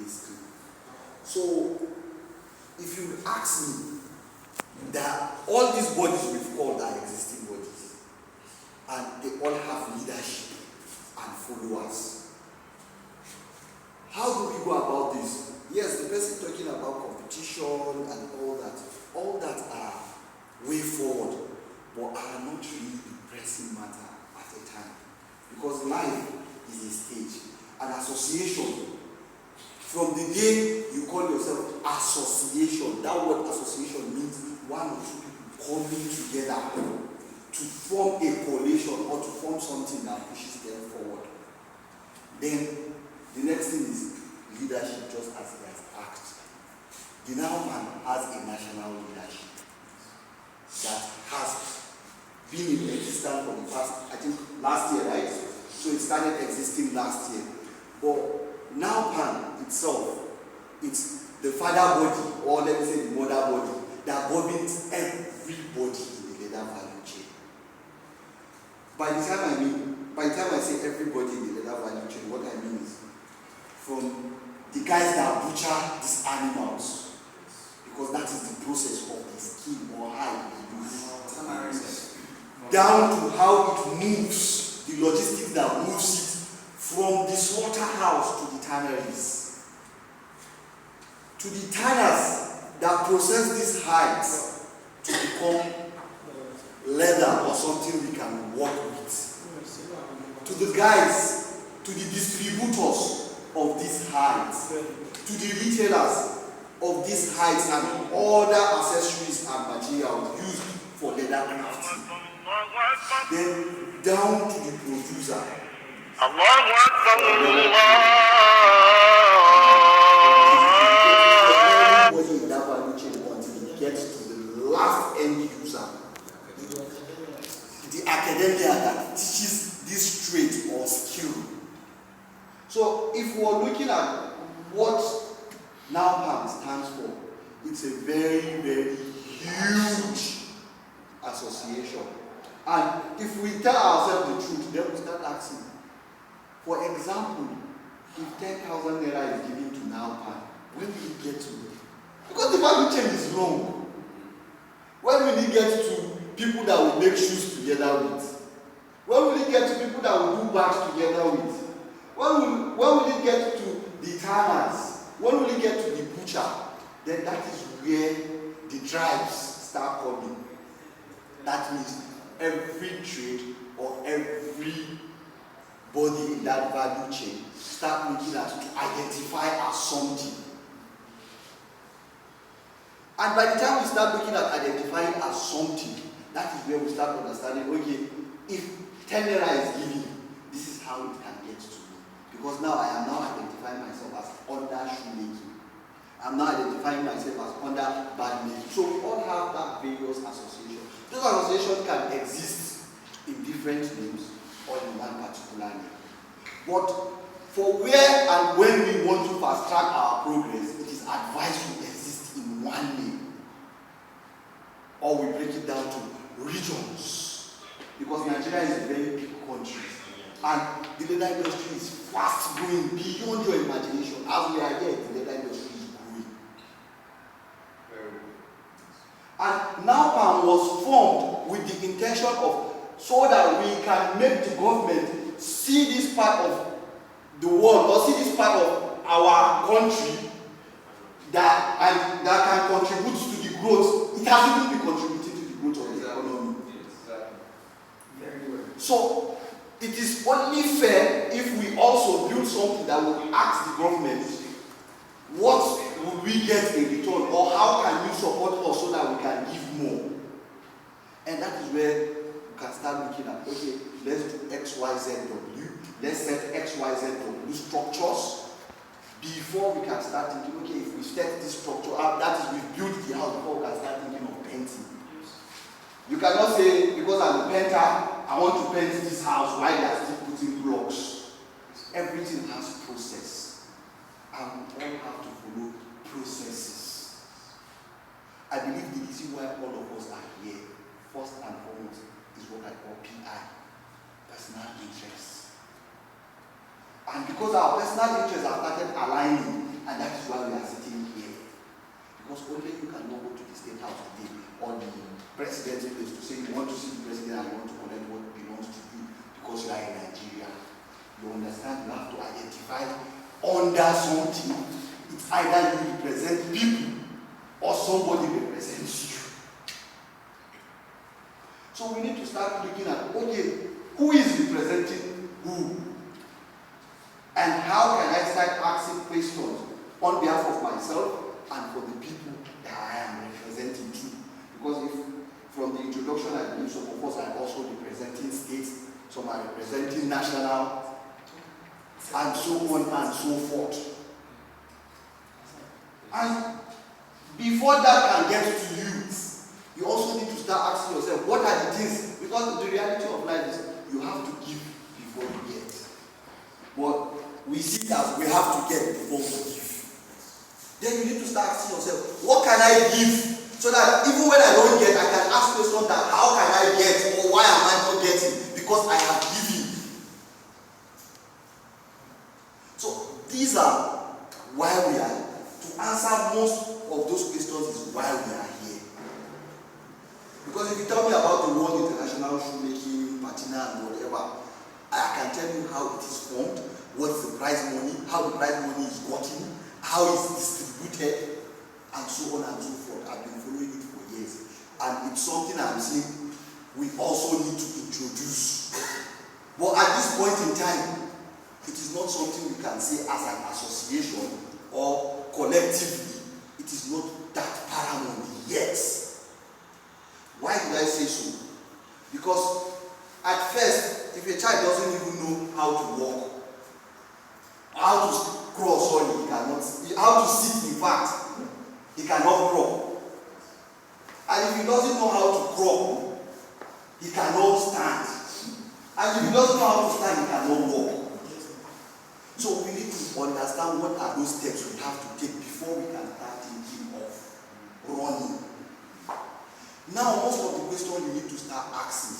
history. So, if you ask me, that all these bodies we've called are existing bodies, and they all have leadership and followers. How do we go about this? Yes, the person talking about competition and all that are way forward, but are not really the pressing matter at a time. Because life is a stage. An association, from the day you call yourself association, that word association means one or two people coming together to form a coalition or to form something that pushes them forward. Then the next thing is leadership, just as he has asked. The Now Man has a national leadership that has been in existence for the past, I think, last year, right? So it started existing last year. But Now Man itself, it's the father body, or let me say the mother body, that governs everybody in the leather value chain. By the time I say everybody in the leather value chain, what I mean is from the guys that butcher these animals, because that is the process of the skin or hide they use, down to how it moves, the logistics that moves it from the slaughterhouse to the tanneries, to the tanners that process these hides to become leather or something we can work with, to the guys, to the distributors of these hides, to the retailers of these hides and other accessories and materials used for leather crafting. Then down to the producer. Allahu everybody in that value chain until it gets to the last end user. The academia that teaches this trait or skill. So if we're looking at what NAWPAM stands for, it's a very, very huge association. And if we tell ourselves the truth, then we start asking. For example, if 10,000 naira is given to NAWPAM, when will it get to it? Because the value chain is long. When will it get to people that will make shoes together with? When will it get to people that will do bags together with? When will it get to the tanners? When will it get to the butcher? Then that is where the tribes start coming. That means every trade or every body in that value chain start looking at to identify as something. And by the time we start looking at identifying as something, that is where we start understanding, okay, if 10 naira is given, this is how it can get to me. Because now I am now identifying myself as under shoemaking. I'm now identifying myself as under bag making. So we all have that various associations. Those associations can exist in different names or in one particular name. But for where and when we want to fast track our progress, it is advised to exist in one name. Or we break it down to regions. Because Nigeria is a very big country. And the leather industry is fast growing beyond your imagination. As we are here, the leather industry is growing. And NAWPAM was formed with the intention of, so that we can make the government see this part of the world or see this part of our country that can contribute to the growth. It has even been contributing to the growth of the economy. Very well. So it is only fair if we also build something that will ask the government, what will we get in return, or how can you support us so that we can give more? And that is where you can start looking at, okay, let's do XYZW, let's set XYZW structures before we can start thinking, okay, if we set this structure up, that is, we build the house before we can start thinking of painting. You cannot say, because I'm a painter, I want to paint this house while they are still putting blocks. Everything has process. And we all have to follow processes. I believe the reason why all of us are here, first and foremost, is what I call PI, personal interests. And because our personal interests are started aligning, and that is why we are sitting here. Because only you cannot go to the State House today or the president's place to say you want to see the president and you want to collect what belongs to you because you are in Nigeria. You understand? You have to identify under something. It's either you represent people or somebody represents you. So we need to start looking at, okay, who is representing who? And how can I start asking questions on behalf of myself and for the people that I am representing too? Because if from the introduction I believe some of us are also representing states, some are representing national, and so on and so forth. And before that can get to you, you also need to start asking yourself, what are the things? Because the reality of life is you have to give before you get. But we see that we have to get before we give. Then you need to start asking yourself, what can I give? So that even when I don't get, I can ask questions that how can I get or why am I not getting? Because I have given. So these are why we are. To answer most of those questions is why we are here. Because if you tell me about the World International Shoemaking, Patina and whatever, I can tell you how it is formed, what is the prize money, how the prize money is gotten, how it's distributed, and so on and so forth. I've been following it for years. And it's something I'm saying we also need to introduce. But at this point in time, it is not something we can say as an association or collectively. It is not that paramount yet. Why did I say so? Because at first, if a child doesn't even know how to walk, how to crawl, sorry, he cannot, how to sit, in fact, he cannot crawl. And if he doesn't know how to crawl, he cannot stand. And if he doesn't know how to stand, he cannot walk. So we need to understand what are those steps we have to take before we can start thinking of running. Now, most of the questions you need to start asking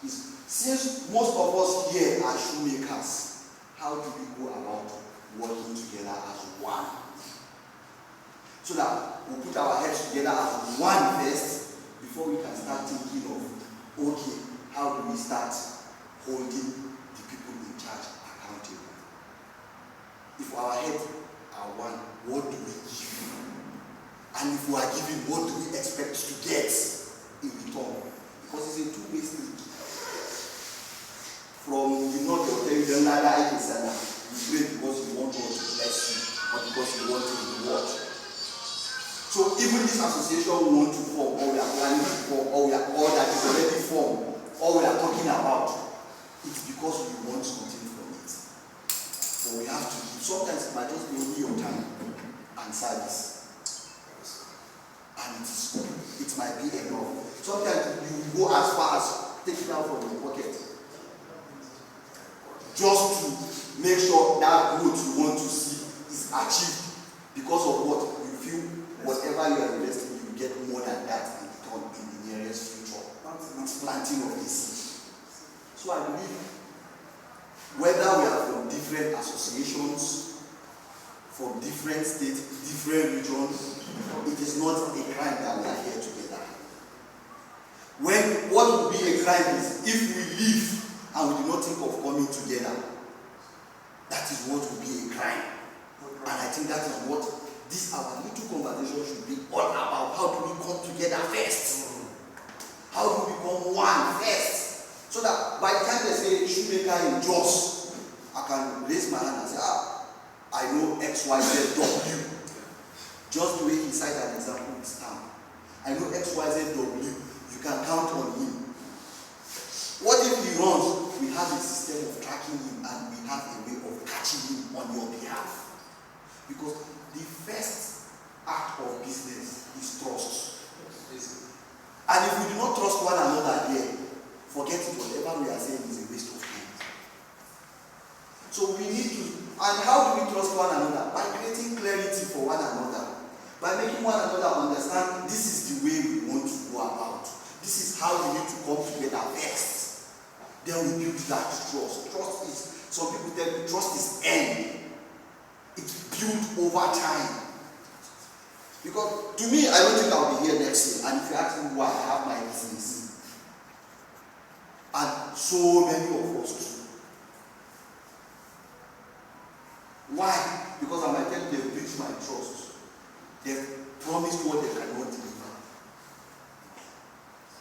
is, since most of us here are shoemakers, how do we go about working together as one? So that we put our heads together as one first before we can start thinking of, okay, how do we start holding the people in charge accountable? If our heads are one, what do we give? And if we are giving, what do we expect to get in return? Because it's a two-way street. From the north, they'll tell you, you pray because you want God to bless you, or because you want to reward. So even this association we want to form, or we are planning to form, or that is already formed, or we are talking about, it's because we want something from it. But we have to give. Sometimes it might just be only your time and service. And it might be enough. Sometimes you go as far as take it out from your pocket. Just to make sure that growth you want to see is achieved. Because of what? You feel whatever you are investing, you get more than that in return in the nearest future. It's planting of the seed. So I believe whether we are from different associations, from different states, different regions, it is not a crime that we are here together. What would be a crime is if we leave and we do not think of coming together. That is what would be a crime. And I think that is what this our little conversation should be all about. How do we come together first? How do we become one first? So that by the time they say shoemaker in Jos, I can raise my hand and say, I know XYZW. Just the way he cited an example with stamp. I know XYZW. You can count on him. What if he runs? We have a system of tracking him and we have a way of catching him on your behalf. Because the first act of business is trust. And if we do not trust one another here, forget it, whatever we are saying is a waste of time. So we need to, and how do we trust one another? By creating clarity for one another. By making one another understand this is the way we want to go about. This is how we need to come together first. Then we build that trust. Trust is, some people tell me, trust is end. It's built over time. Because to me, I don't think I'll be here next year. And if you ask me why, I have my reasons. And so many of us too. Why? Because I might tell you they've breached my trust. They've promised what they cannot deliver.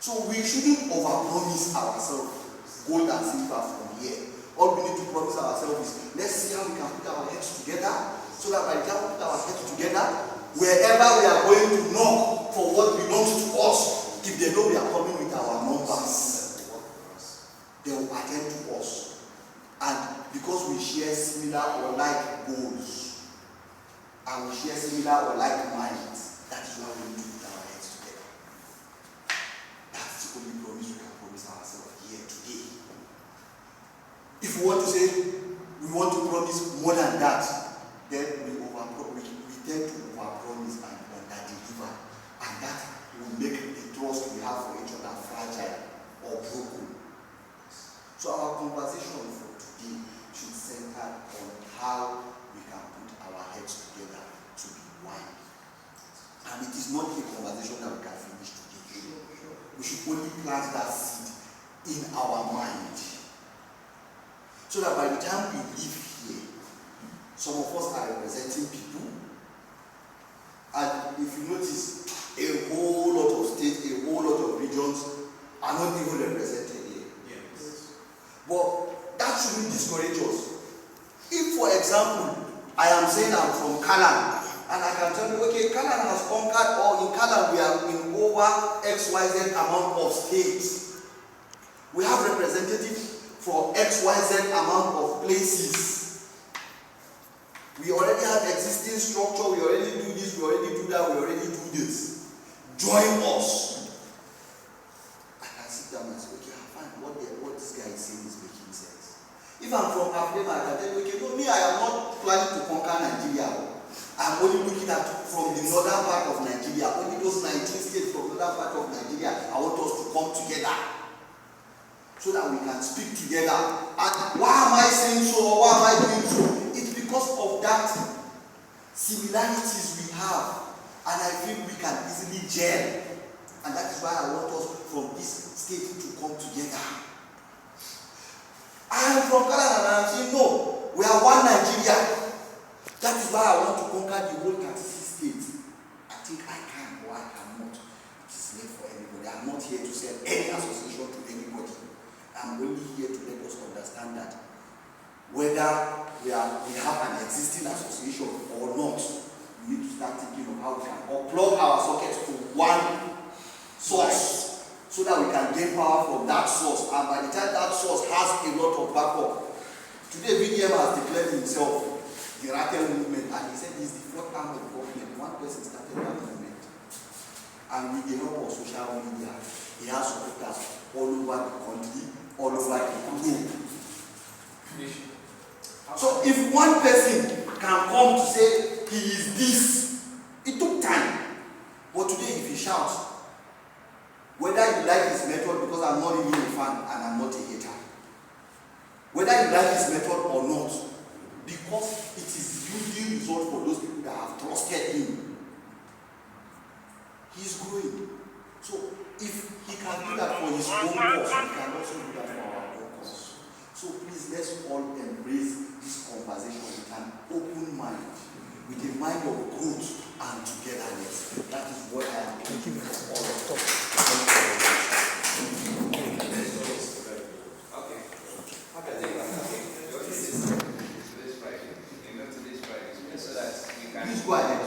So we shouldn't overpromise ourselves gold and silver from here. All we need to promise ourselves is let's see how we can put our heads together so that by the time we put our heads together, wherever we are going to knock for what belongs to us, if they know we are coming with our numbers, they will attend to us. And because we share similar or like goals, and we share similar or like minds, that is why we need to put our heads together. That's the only promise we can promise ourselves here today. If we want to say we want to promise more than that, then we tend to overpromise and under-deliver, and that will make the trust we have for each other fragile or broken. So our conversation for today should center on how we can put our heads together to be one. And it is not a conversation that we can finish today. We should only plant that seed in our mind. So that by the time we leave here, some of us are representing people. And if you notice, a whole lot of states, a whole lot of regions are not even represented here. Yes. But that shouldn't discourage us. If, for example, I am saying I'm from Canaan, and I can tell you, okay, Canaan has conquered, or in Canaan we are in over XYZ amount of states. We have representatives for XYZ amount of places. We already have existing structure, we already do this, we already do that, we already do this. Join us. I can sit down and say, okay, fine, what this guy is saying is making sense. If I'm from Africa, I can tell you, okay, no, me, I am not planning to conquer Nigeria. I'm only looking at from the northern part of Nigeria, only those 19 states from the northern part of Nigeria. I want us to come together so that we can speak together. And why am I saying so, or why am I doing so? It's because of that similarities we have, and I feel we can easily gel. And that is why I want us from this state to come together. I am from Canada and I'm saying, no, we are one Nigeria. That is why I want to conquer the whole 36 states. I think I can or I cannot. It is late for everybody. I'm not here to sell any association to anybody. I'm only here to let us understand that whether we have an existing association or not, we need to start thinking of how we can plug our sockets to one source so that we can gain power from that source. And by the time that source has a lot of backup, today VDM has declared himself the Ratel movement, and he said he's the fourth arm of the government. One person started that movement. And with the help of social media, he has supporters all over the country, all over the globe. So if one person can come to say he is this, it took time. But today if he shouts, whether you like his method, because I'm not really a fan and I'm not a hater, whether you like his method or not, because it is yielding result for those people that have trusted him, he's growing. So if he can do that for his own cause, he can also do that for our own cause. So please, let's all embrace this conversation with an open mind, with a mind of growth and togetherness. That is what I am looking for all of us. Please go ahead.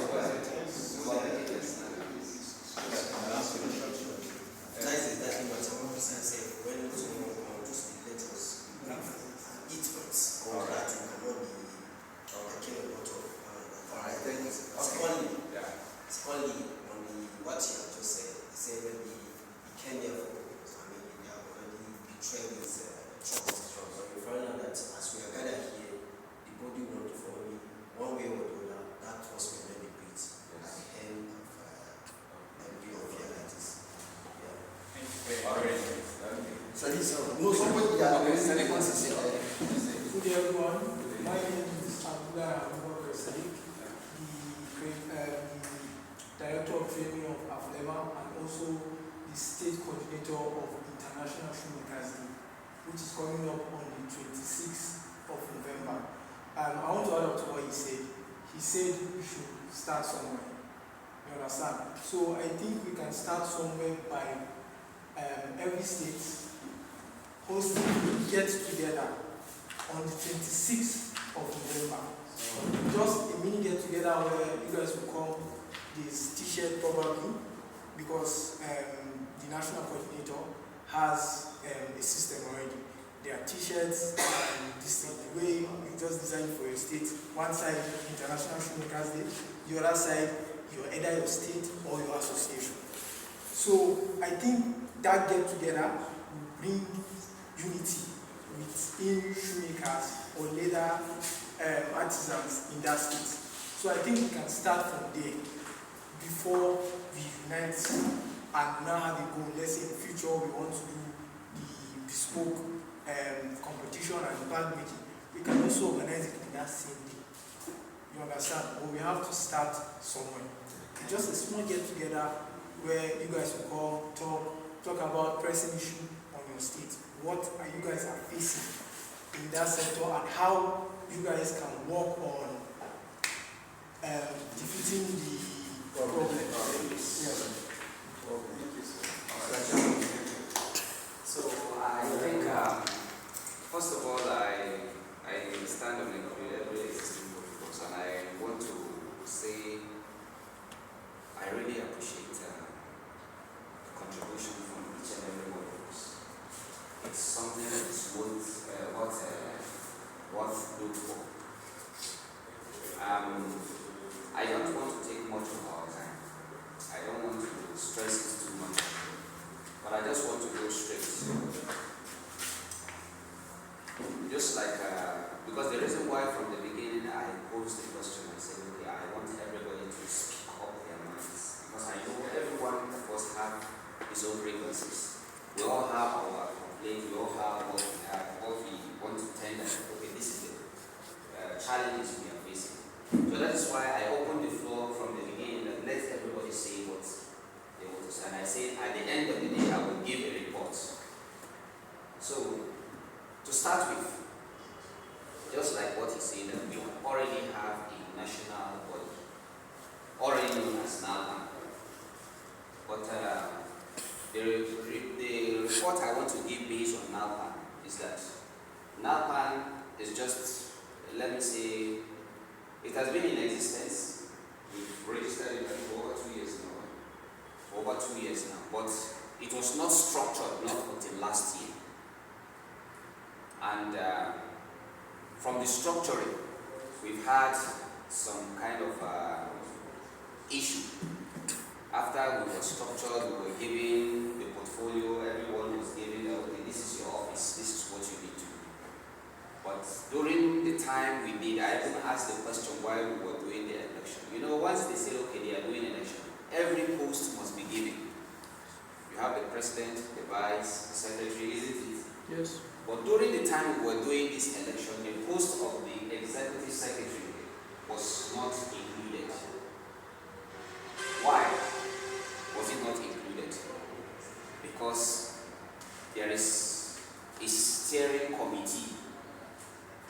Good day, everyone. My name is Abdullah Abubakar Sadiq. he said we should start somewhere. You understand? So I think we can start somewhere by every state hosting get together on the 26th of November. Just a mini get together where you guys will come, this t-shirt probably, because the national coordinator has a system already. There are t-shirts and this thing, the way you just design for your state. One side, International Shoemakers Day, the other side, either your state or your association. So I think that get together will bring unity within shoemakers or leather artisans in that state. So I think we can start from there before we unite and now have a goal. Let's say in the future we want to do the bespoke competition and bag making. We can also organize it in that same day. You understand? But we have to start somewhere. Just a small get together where you guys will come, talk about pressing issue on your state. What are you guys are facing in that sector and how you guys can work on defeating the problem. So I think, first of all, I stand on every existing protocols, and I want to say I really appreciate the contribution from each and every one of us. It's something that's worth look for. I don't want to take much of our time. I don't want to stress it too much. But I just want to go straight. Just like, because the reason why from the beginning I posed the question, I said, okay, I want everybody to speak up their minds. Because I know every one of us have his own grievances. We all have our complaints, we all have what we have, what we want to tell them. Okay, this is the challenges we are facing. So that is why I opened the floor from the beginning that let everybody say what they want to say. And I said at the end of the day I will give a report. So to start with, just like what he said, that we already have a national body, already known as NALPAN. But the report I want to give based on NALPAN is that NALPAN is just, let me say, it has been in existence. We've registered it for over 2 years now. Over 2 years now. But it was not structured, not until last year. And from the structuring, we've had some kind of issue. After we were structured, we were given the portfolio, everyone was given, okay, this is your office, this is what you need to do. But during the time we did, I even asked the question why we were doing the election. You know, once they say, okay, they are doing election, every post must be given. You have the president, the vice, the secretary, isn't it? Yes. But during the time we were doing this election, the post of the executive secretary was not included. Why was it not included? Because there is a steering committee,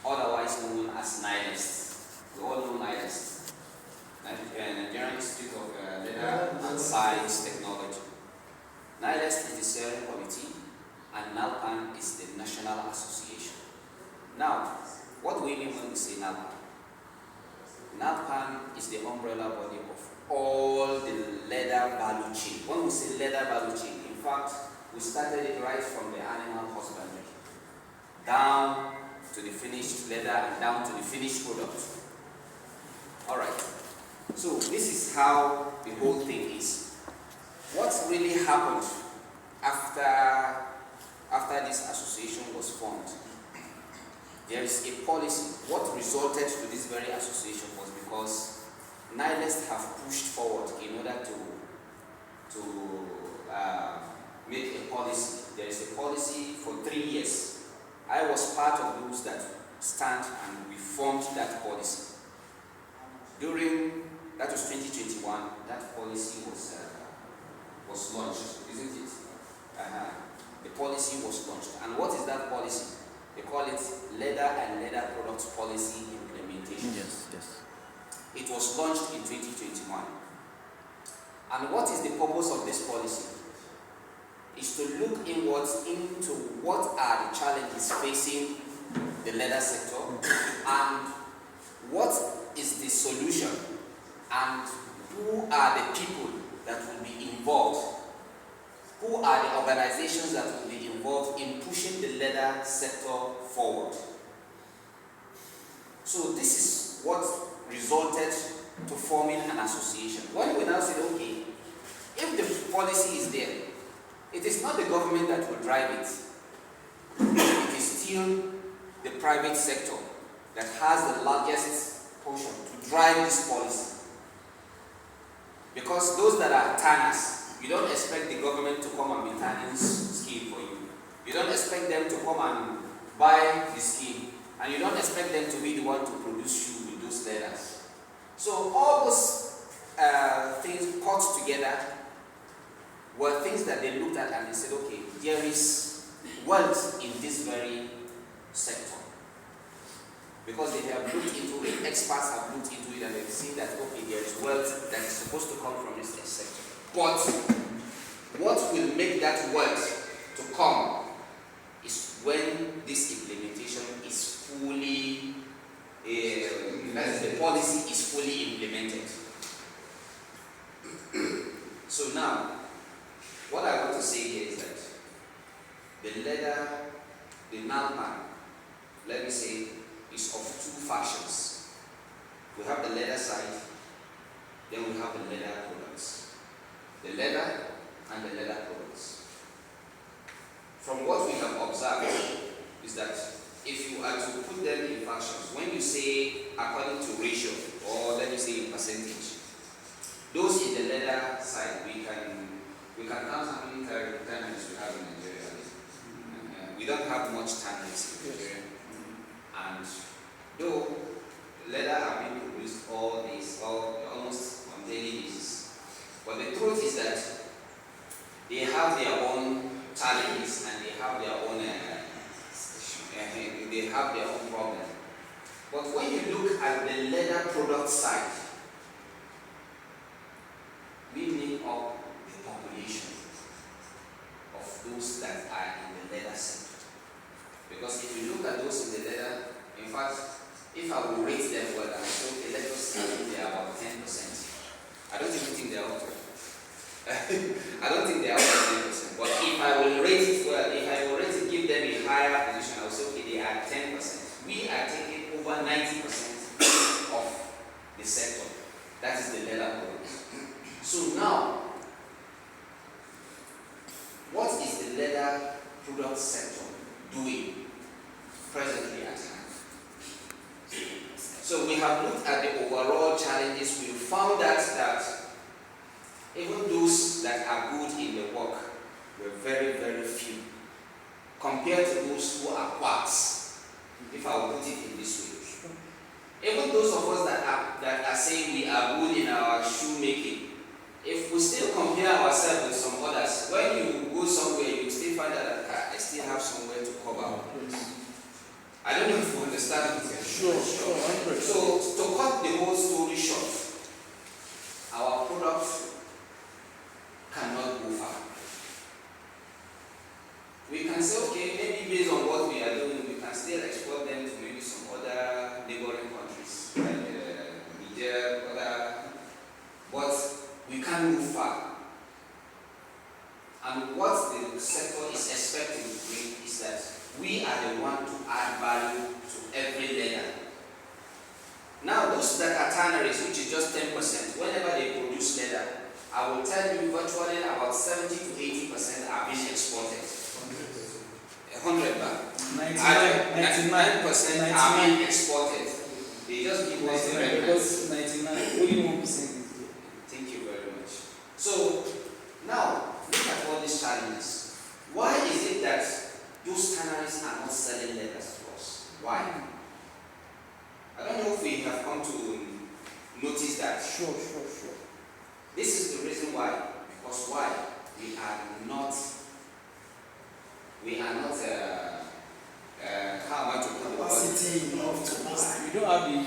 otherwise known as NILEST. We all know NILEST, Nigerian Institute of Leather and Science Technology. NILEST is the steering committee, and NALPAN is the national association. Now, what do we mean when we say NALPAN? NALPAN is the umbrella body of all the leather value chain. When we say leather value chain, in fact, we started it right from the animal husbandry down to the finished leather and down to the finished product. Alright, so this is how the whole thing is. What really happened after this association was formed? There is a policy. What resulted to this very association was because NILEST have pushed forward in order to make a policy. There is a policy for 3 years. I was part of those that stand and we formed that policy. That was 2021, that policy was launched, isn't it? The policy was launched. And what is that policy? They call it Leather and Leather Products Policy Implementation. Yes, yes. It was launched in 2021. And what is the purpose of this policy? Is to look inwards into what are the challenges facing the leather sector and what is the solution and who are the people that will be involved, who are the organizations that will be involved in pushing the leather sector forward. So this is what resulted to forming an association. When we now said, okay, if the policy is there, it is not the government that will drive it. It is still the private sector that has the largest portion to drive this policy. Because those that are tanners, you don't expect the government to come and be tanning skin for you. You don't expect them to come and buy the skin. And you don't expect them to be the one to produce you with those leathers. So all those things put together were things that they looked at and they said, okay, there is wealth in this very sector. Because they have looked into it, experts have looked into it and they've seen that, okay, there is wealth that is supposed to come from this sector. But what will make that wealth to come is when this implementation is fully, the policy is fully implemented. So now, what I want to say here is that the leather, the NALPAN, let me say, is of two factions. We have the leather side, then we have the leather products. The leather and the leather products. From what we have observed is that if you are to put them in factions, when you say according to ratio, or let me say in percentage, those in the leather side, we can count how many tanneries we have in Nigeria. We don't have much tanneries in Nigeria. And though leather are being produced almost on daily basis, but the truth is that they have their own challenges and they have their own problem. But when you look at the leather product side, we make up the population of those that are in the leather sector. Because if you look at those in the leather, in fact, if I will rate them well, I will say, okay, let us say they are about 10%. I don't even think they are up to I don't think they are up to 10%. But if I will rate it well, if I will rate it, give them a higher position, I will say, okay, they are 10%. We are taking over 90% of the sector. That is the leather product. So now, what is the leather product sector doing presently at hand? So we have looked at the overall challenges. We found that even those that are good in the work were very, very few compared to those who are quacks, if I will put it in this way. Even those of us that are saying we are good in our shoemaking, if we still compare ourselves with some others, when you go somewhere, you still find out that I still have somewhere to cover. I don't know if you understand. Sure. So, to cut the whole story short, our products cannot go far. We can say, okay, maybe based on what we are doing, we can still export them to maybe some other neighboring countries, like Niger, but we can't move far. And what the sector is expecting to bring is that we are the one to add value to every leather. Now, those that are tanneries, which is just 10%, whenever they produce leather, I will tell you virtually about 70 to 80% are being exported. 100 baht. 99% are being exported. They just give us the reference. 99%. Thank you very much. So, now, look at all these challenges. Why is it that those tanneries are not selling leathers to us? Why? I don't know if we have come to notice that. Sure. This is the reason why. Because why? We are not how am I to put it? Capacity enough to buy. We don't have the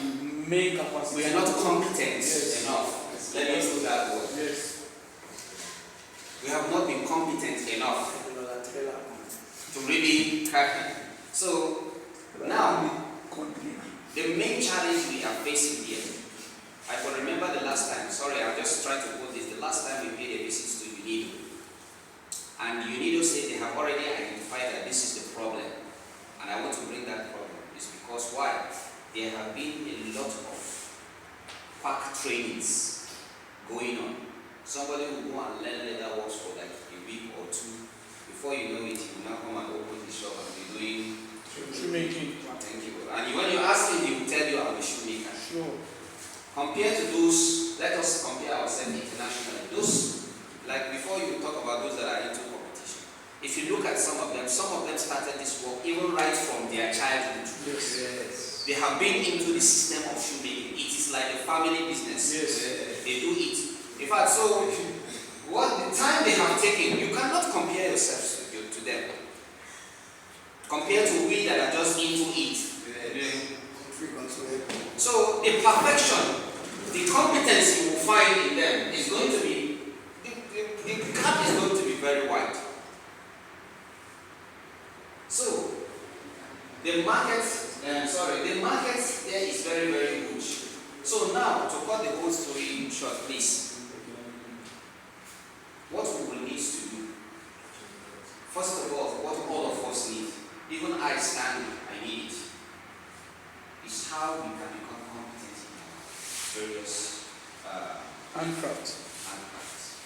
main capacity. We are not competent Yes. enough. Let me use that word. Yes. We have not been competent enough to really crack it. So now, the main challenge we are facing here, I can remember the last time, sorry, I'm just trying to put this, the last time we paid a visit to UNIDO, and UNIDO said they have already identified that this is the problem, and I want to bring that problem. It's because why? There have been a lot of park trainings going on. Somebody will go and learn leather works for like a week or two. Before you know it, he will now come and open his shop and be doing Shoemaking. Thank you. And when you ask him, he will tell you I'm a shoemaker. Sure. Compared to those, let us compare ourselves internationally. Those, like before you talk about those that are into competition, if you look at some of them started this work even right from their childhood. Yes. They have been into the system of shoemaking. It is like a family business. Yes. They do it. In fact, so what the time they have taken, you cannot compare yourselves to them. Compared to we that are just into it. So the perfection, the competence you will find in them is going to be, the gap is going to be very wide. So the market there is very, very huge. So now, to cut the whole story short, please. What we will need to do, first of all, what all of us need, even I standing, I need it, is how we can become competent in our various Handcraft. handcrafts.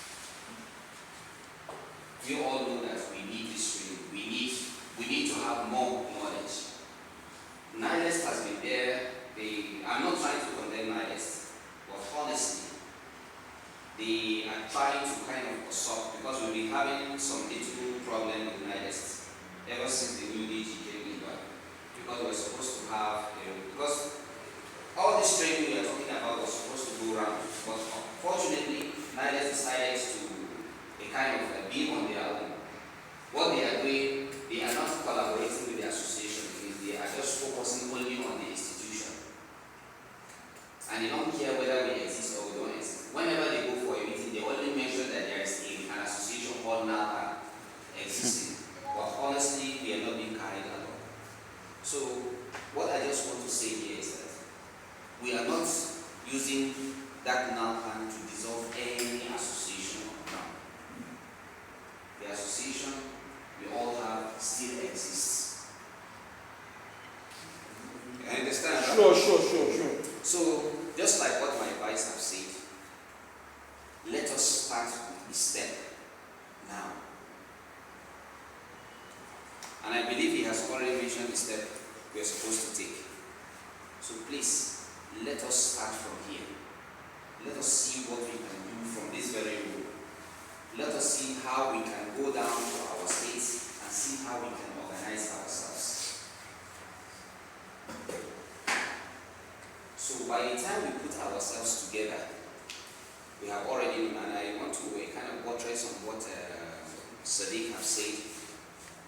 We all know that we need this training. We need to have more knowledge. NILEST has been there. I'm not trying to condemn NILEST, but honestly, they are trying to kind of solve, because we've been having some little problem with NILEST ever since the new DG came in, because we're supposed to have, because all this training we are talking about was supposed to go around, but unfortunately, NILEST decided to kind of be on their own. What they are doing, they are not collaborating with the association, they are just focusing only on the institution. And they don't care whether we exist or we don't exist. Whenever they go for a meeting, they only mention that there is an association called NALPA existing. But honestly, we are not being carried along. So, what I just want to say here is that we are not using that NALPA to dissolve any association of now. The association we all have still exists. You understand? Sure. So, just like what my advice have said, let us start with the step now. And I believe he has already mentioned the step we are supposed to take. So please, let us start from here. Let us see what we can do from this very room. Let us see how we can go down to our states and see how we can organize ourselves. So by the time we put ourselves together, we have already known, and I want to kind of buttress on what Sadiq has said,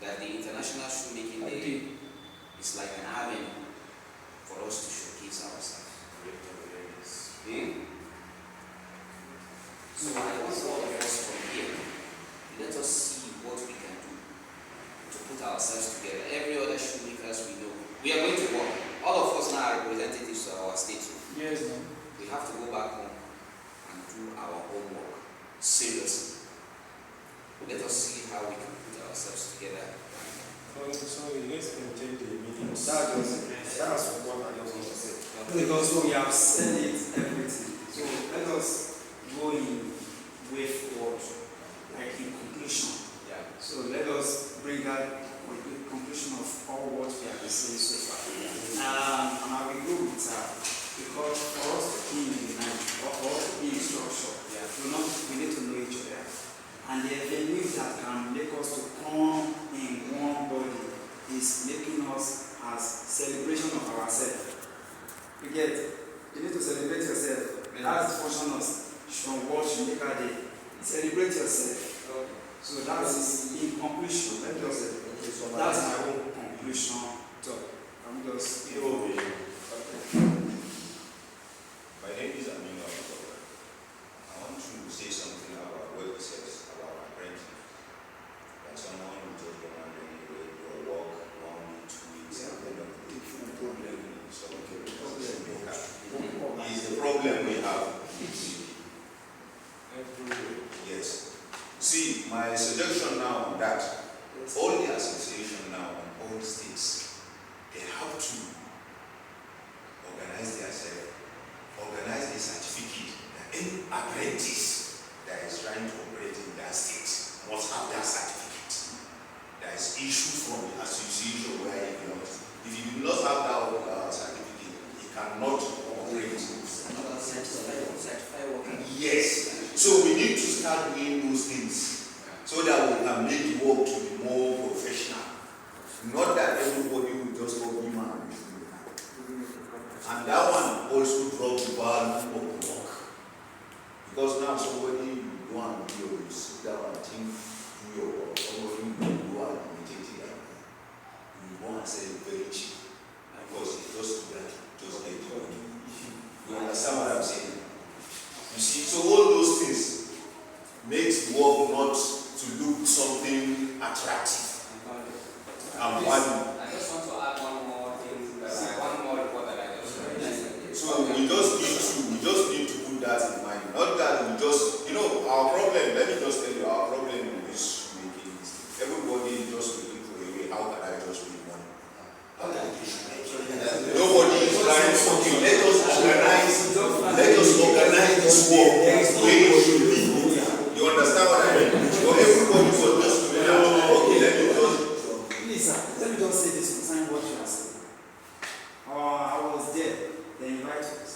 that the International Shoemaking Day is like an avenue for us to showcase ourselves. So I want all of us from here, let us see what we can do to put ourselves together. Every other shoemakers we know, we are going to work. All of us now are representatives of our state. Yes, ma'am. We have to go back home and do our homework seriously. Let us see how we can put ourselves together. Sorry, let's maintain the meaning. That's what I just want to say. Because we have said it, everything. So let us go in way forward, like in conclusion. Yeah. So let us bring that conclusion of all what we have been saying so far. And I will go with that, because for us to be in the night, or for us to be in structure, we need to know each other. And the avenue that can make us to come in one body is making us as celebration of ourselves. You get, you need to celebrate yourself. That's the function of from what you make a day. Celebrate yourself. So that's in conclusion. Let us say, that's my own conclusion talk. I'm just have PCD. Everywhere. Yes. See, my suggestion now on that, all the association now on all states, they have to organize themselves, organize a certificate that any apprentice that is trying to operate in that state must have that certificate. That is issued from the association where he belongs. If you do not have that certificate, he cannot operate. Yes. So we need to start doing those things so that we can make the work to be more professional. Not that everybody will just go be man. And that one also drops the value of the work. Because now somebody you go and do your sit down and think do your work. Somebody will go and imitate it. You want to say very cheap. Because it's just do that, just get the money. You understand what I'm saying? You see, so all those things makes the work not to look something attractive. And value. I just want to add one more thing, one more report that I just read. So we just need to put that in mind. Not that we just, our problem, let me just tell you, our problem is making this. Everybody is just looking for a way, how can I just make money? Nobody is trying to, okay, let us organize this work where it should be. You understand what I mean? So everybody was just to okay, let me just. Please, sir, let me just say this concerning what you are saying. I was there, they invited us.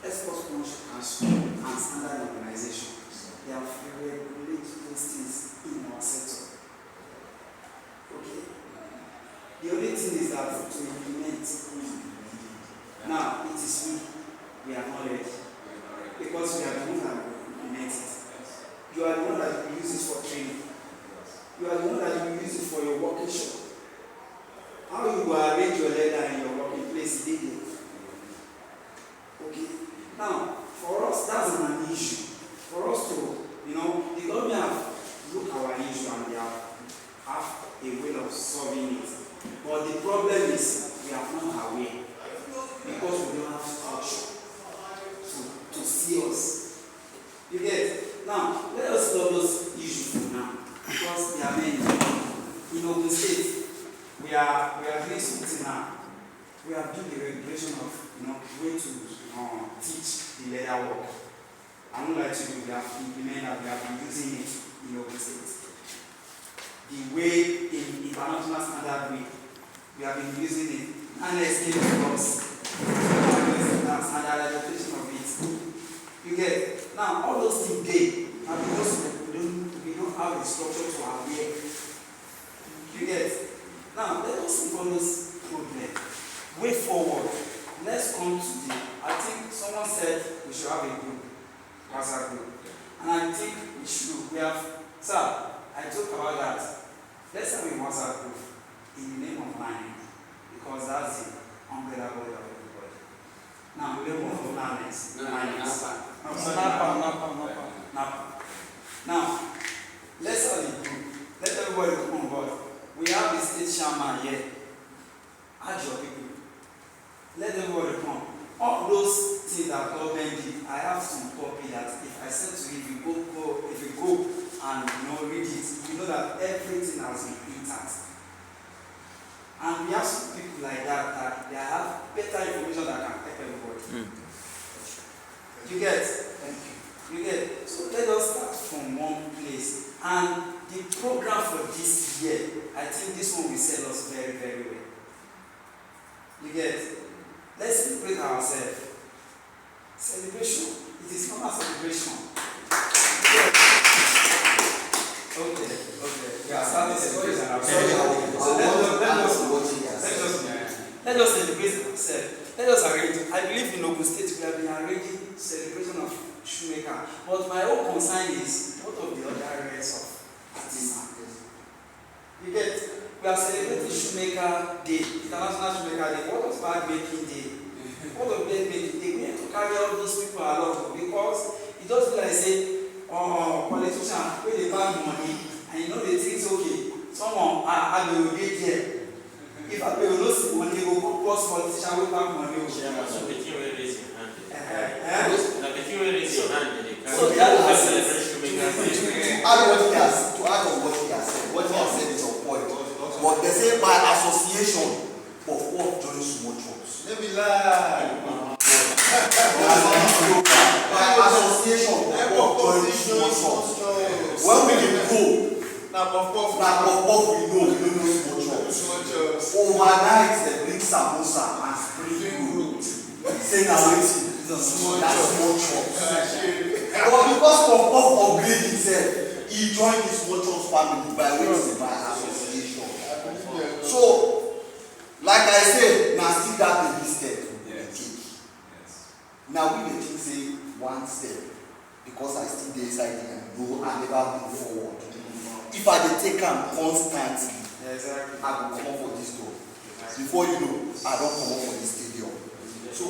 Export Promotion Council and Standard Organization. They have regulated those things in our sector. Okay? The only thing is that to implement. Now, it is we are not ready. Because we are the ones that implement it. You are the one that will use it for training. You are the one that will use it for your working shop. How you will arrange your leather in your working place, they do. Okay? Now, for us, that's an issue. For us to, the government have looked at our issue and they have a way of solving it. But the problem is, we are not aware. Because we don't have structure to see us. You get? Now, let us solve those issues for now. Because there are many. In Ogun State, we are doing something now. We have done the regulation of way to teach the leather work. I would like to do, we have implemented that, we have been using it in Ogun State. The way in international standard way, we have been using it. And let's give it to us. Standardization of it. You get? Now, all those things they are because we don't have a structure to our way. You get? Now, let us think on this problem. Way forward. Let's come to I think someone said we should have a group, WhatsApp group. And I think we have, sir, I talked about that. Let's have a WhatsApp group in the name of learning, because that's the umbrella body of everybody. Now, we don't want to learn this. Now, let's have a group. Let everybody come on board. We have the state chairman here. Add your people. Let everybody come. All those things that government did, I have some copy that if I send to you, if you go and read it, you know that everything has been intact. And we have some people like that they have better information that can help everybody. You get? Thank you. You get? So let us start from one place. And the program for this year, I think this one will sell us very, very well. You get? Let's celebrate ourselves. Celebration. It is not a celebration. Okay. Yeah, starting celebration. So let us celebrate ourselves. Let us arrange. I believe in Ogun State we have been arranging celebration of shoemaker. But my own concern is what of the other rest of artisans. You get? We are celebrating Shoemaker Day, International Shoemaker Day. What was bag making day? What was bag making day? We have to carry all those people along because it just feel like say, politician, where they bag money, and they think it's okay. Someone I will get there. If I will not see money, they will post politician with bag money. So the team will raise your hand. By association, join small shops. When we dey go, na puff we know, we don't know small chops. Overnight, they bring samosa and spring roll. Say na wetin? That's small chops. But because puff upgrade himself, he joined the small chops family by wetin? By association. So, like I said, na still that baby step we dey take. Now we dey think say one step because I still dey inside there. No, I never move forward. If I dey take am constantly, I go comot for this door. Before you know, I don comot for the stadium. So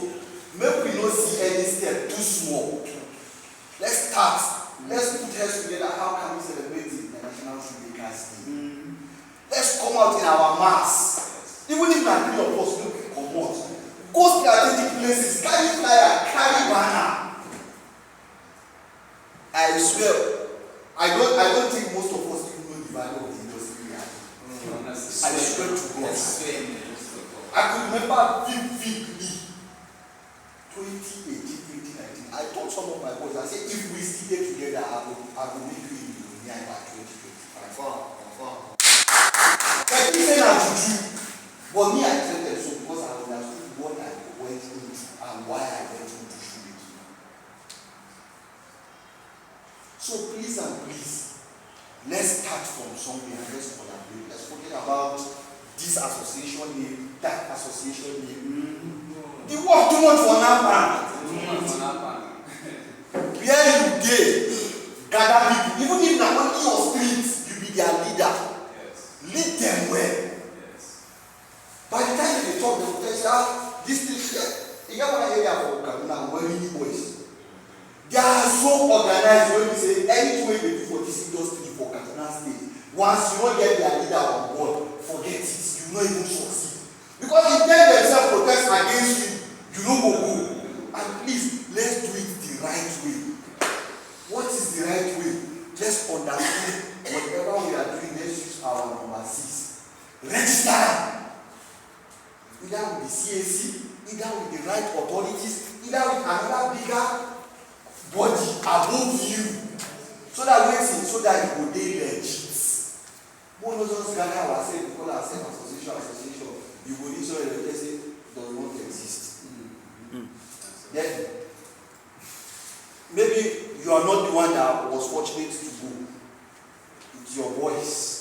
make we no see any step too small. Let's start. Let's put heads together. How can we celebrate the International Shoemakers Day? Let's come out in our mass. Even if na 3 of us no fit comot, go strategic places, carry flyer, carry banner. I swear, I don't think most of us even know the value of the industry we are in. I swear to God. I could remember vividly 2018, 2019. I told some of my boys, I said, if we stay together, I will make you in Nigeria by 2025. Like you say na juju, but me I tell them so because I understood what I went into and why I went into shoemaking. So please and please, let's start from somewhere and let's collaborate. Let's forget about this association name, that association name. The work too much for Napa. Where you dey, gather people, even if na only your street, you be their leader. Lead them well. By the time they talk, they will tell you, this thing here, you get one area for Kaduna, where many boys. They are so organized when we say anything they do for this industry for Kaduna State. Once you don't get their leader on board, forget it. You not even succeed. Because if they themselves protest against you, you don't go go. And please, let's do it the right way. What is the right way? Let's understand whatever we are doing, let's use our number 6. Register. Either with the CAC, either with the right authorities, either with another bigger body above you. So that you go dey legit. One of those gather ourselves, we call ourselves association. You go need so that say does not exist. Then maybe you are not the one that was fortunate to go. It's your voice.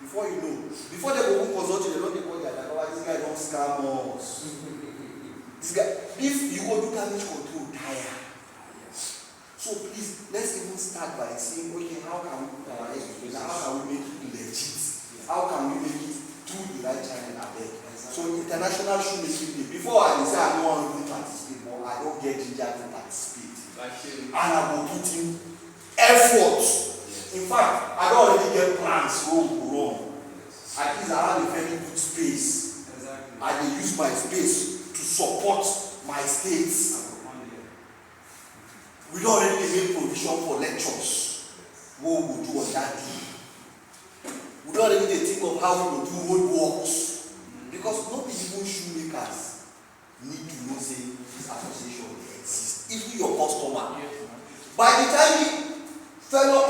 Before you know, before they go consult you, they don't call their this guy don't scam us. This guy, if you go do damage control, tire. So please, let's even start by saying, okay, how can we put our heads together? How can we make it legit? How can we make it through the right channel abeg? So International Shoemaking Day, before I say I don't want to participate, but I don't get ginger to participate. And I will put in effort. In fact, I don't already get plans to go wrong. At least I have a very good space. I will use my space to support my states. We don't already make provision for lectures. What we will do on that day. We don't already think of how we will do road works. Because not even shoemakers need to know say this association exists. Even your customer. By the time fellow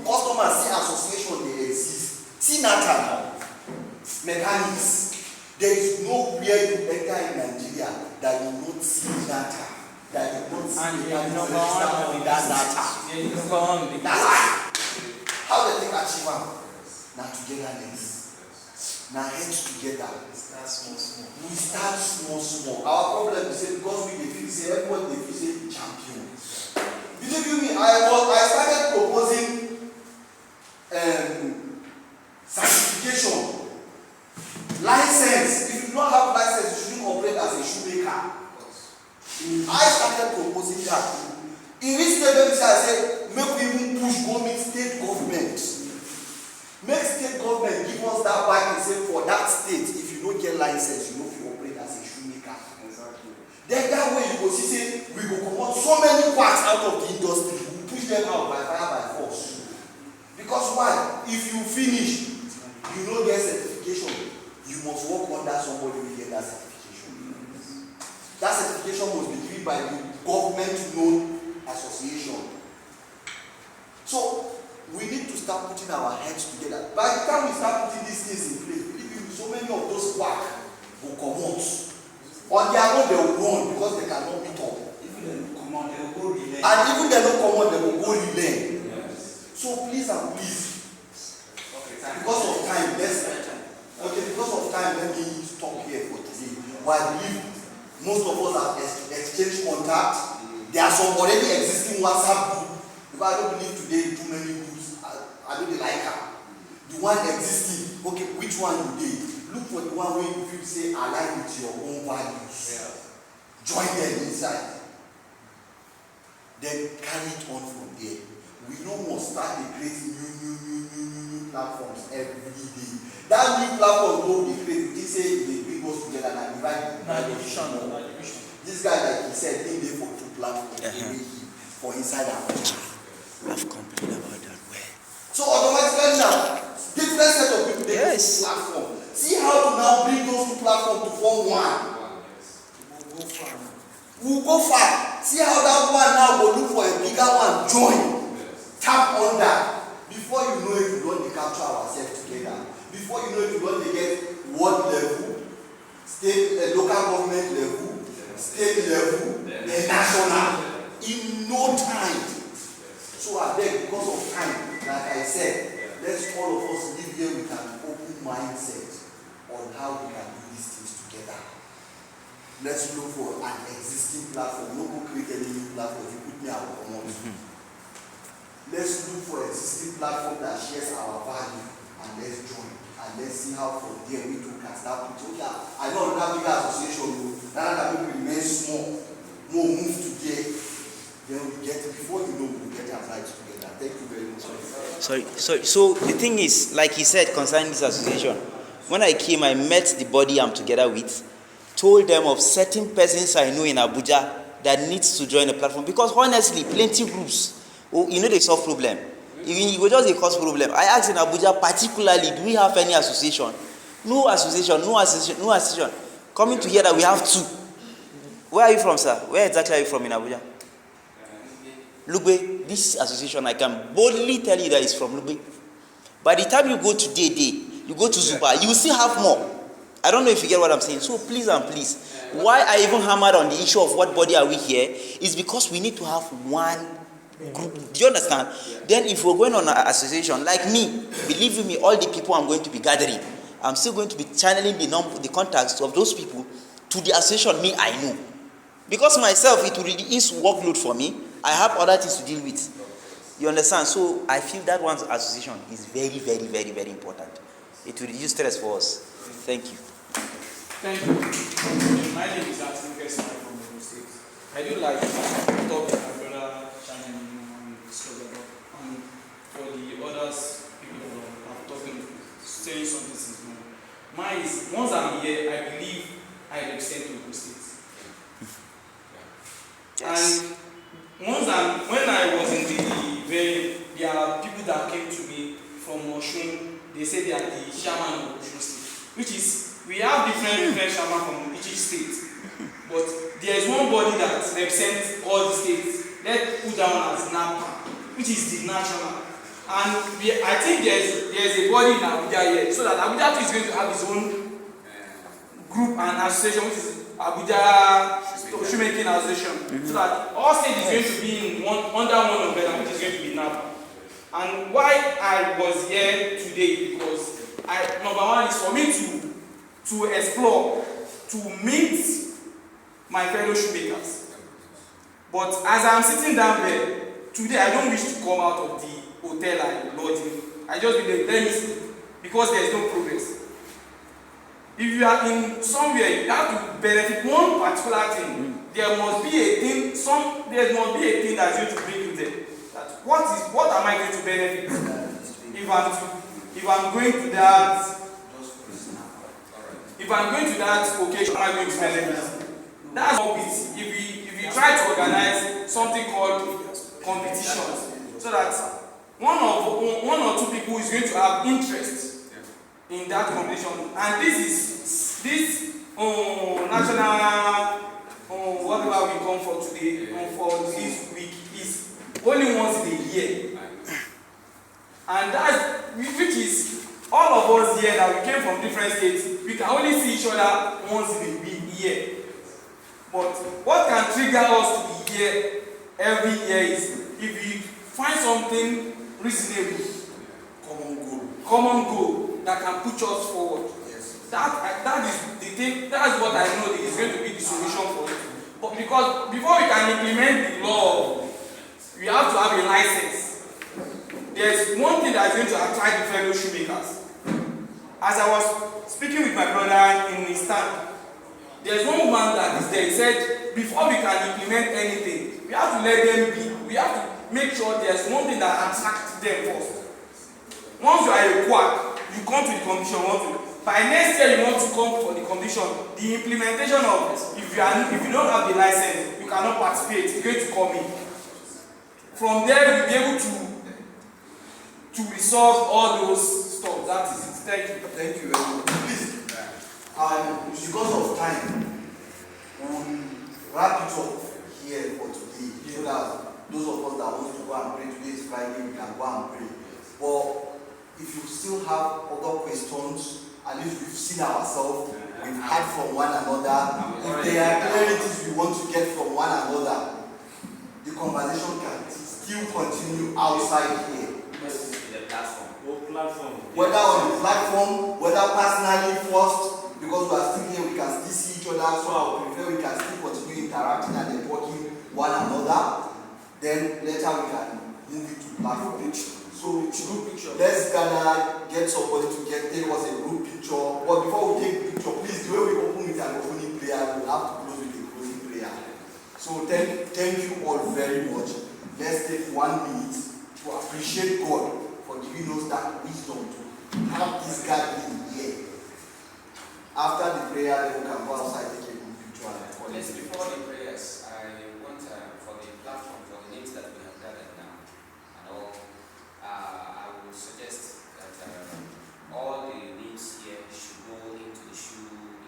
customers see association they exist, see NATA now, mechanics, there is nowhere you enter in Nigeria that you not see NATA, that you not see mechanics register on that NATA. That's how they think achieve am. Now togetherness. Now heads together. We start small. Our problem is because we feel say everyone they feel say champion. Believe me, I started proposing certification, license. If you don't have license, you shouldn't operate as a shoemaker. I started proposing that. In which state I said, make we even push government, state government. Make state government give us that back and say for that state, if you don't get license, you know if you operate as a shoemaker. Then that way you go see say we go comot so many parts out of the industry, we push them out by fire by force. Because why? If you finish, you no get certification, you must work under somebody who get that certification. That certification must be given by the government-known association. So we need to start putting our heads together. By the time we start putting these things in place, believe me, so many of those quack will come out. On their own, they will run because they cannot meet up. Even they come on, they will go relay. And even they don't come out, they will go relay. So please and please, because of time, because of time, let me stop here for today. But I believe most of us have exchanged contact. There are some already existing WhatsApp group. Because I don't believe today too many groups. I don't like her. The one existing, okay, which one do they? Look for the one where you feel say align with your own values. Join them inside. Then carry it on from there. We don't want to start creating new platforms every day. That new platform will be created. They say they bring us together and divide. This guy, like he said, he there for two platforms. For inside and outside. I've complained about that. So automatically now, different set of people they go to platform. See how to now bring those two platforms to form one. We'll go far. See how that one now will look for a bigger one. Join. Tap on that. Before you know it, we don't capture ourselves together. Before you know it, we don't get world level, state, local government level, state level, and national. In no time. So I beg, because of time, like I said, let's all of us live here with an open mindset on how we can do these things together. Let's look for an existing platform. No go create any new platform. If you put me out of common. Let's look for existing platform that shares our value and let's join. And let's see how from there we too can start with. Okay, I know that bigger association, that people remain small. No move to there. Then we get, before you know, we get our lives together. Thank you very much. So the thing is, like he said concerning this association, when I came, I met the body I'm together with, told them of certain persons I know in Abuja that needs to join the platform. Because honestly, plenty groups, they solve problem. It was just a cause problem. I asked in Abuja particularly, do we have any association? No association. Coming to hear that we have two. Where are you from, sir? Where exactly are you from in Abuja? Lugbe. This association, I can boldly tell you that it's from Lugbe. By the time you go to Dede, you go to Zuba, you will still have more. I don't know if you get what I'm saying. So please and please, why I even hammered on the issue of what body are we here is because we need to have one group. Do you understand? Then if we're going on an association, like me, believe me, all the people I'm going to be gathering, I'm still going to be channeling the contacts of those people to the association I know. Because myself, it will reduce workload for me. I have other things to deal with. You understand? So I feel that one's association is very, very, very, very important. It will reduce stress for us. Thank you. Thank you. My name is Atin Kesman from Ogun State. I do like to talk to my brother Shannon and discuss about for the others people that have talking, saying something since morning. Mine is, once I'm here, I believe I represent Ogun State. Yes. And when I was in the venue, there are people that came to me from Oshun. They say they are the chairman of Oshun State, which is, we have different chairman from each state, but there is one body that represents all the states. Let's put down as NAPA, which is the national. And I think there's a body in Abuja here, so that Abuja is going to have its own group and association, which is Abuja Shoemaking Association, so that all states is going to be under one umbrella, which is going to be NAPA. And why I was here today, because number one is for me to explore, to meet my fellow shoemakers. But as I'm sitting down there today, I don't wish to come out of the hotel and lodging. I just be there, let me see, because there is no progress. If you are in somewhere, you have to benefit one particular thing. There must be a thing. There must be a thing that's going to bring you there. That what am I going to benefit if I'm going to that? If I'm going to that occasion, am I going to benefit? That's all it. If you try to organize something called competitions, so that one or two people is going to have interest in that competition, and this national whatever we come for today, for this week, is only once in a year. And that's, which is, all of us here that we came from different states, we can only see each other once in a year. But what can trigger us to be here every year is if we find something reasonable, common goal that can push us forward. Yes. That is the thing. That's what I know is going to be the solution for it. But because before we can implement the law, we have to have a license. There's one thing that is going to attract the fellow shoemakers. As I was speaking with my brother in his stand, there's one woman that is there. He said, before we can implement anything, we have to let them be. We have to make sure there's one thing that attracts them first. Once you are a quack, you come to the competition. By next year, you want to come for the competition. The implementation of if you don't have the license, you cannot participate. You're going to come in. From there, you'll be able to resolve all those stuff. That is it. Thank you. Thank you very much. Please, because of time, we'll wrap it up here for today. So that those of us that want to go and pray, today is Friday, we can go and pray. But if you still have other questions, at least we've seen ourselves, we've heard from one another. If there are clarities we want to get from one another, the conversation can still continue outside here. Whether on the platform, whether personally first, because we are still here, we can still see each other, so I would prefer we can still continue interacting and networking one another. Then later we can move it to platform. So let's get somebody to take us a group picture. But before we take the picture, please, the way we open with an opening prayer, we'll have to close with a closing prayer. So thank you all very much. Let's take 1 minute to appreciate God for giving us that wisdom to have this gathering here. After the prayer, then we can go outside, take a group picture. Yes, before the prayers, I want for the platform, for the names that we have gathered now, and all, I would suggest that all the names here should go into the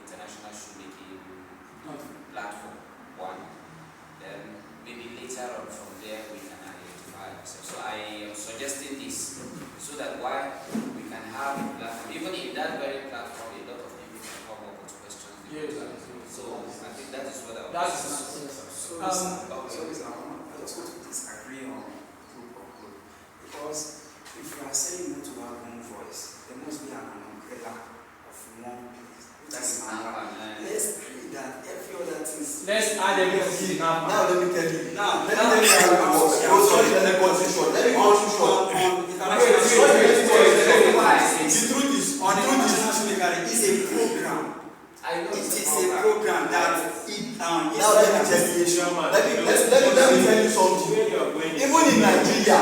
international shoemaking platform. One, then maybe later on from there we can identify ourselves. So I am suggesting this so that why we can have a platform, even in that very platform, a lot of people can come up with questions. Yes. So I think that is what I would That's say. So I just want to disagree on group of group. Because if you are saying not to have one voice, there must be an umbrella of one place. That's let's pray that every other thing. Let's add everything now. Now let me tell you. Let me tell you how it works. Let me cut you short. The truth is, on the international shoemaking is a program. I know It is a program that now let me tell you something. Even in Nigeria,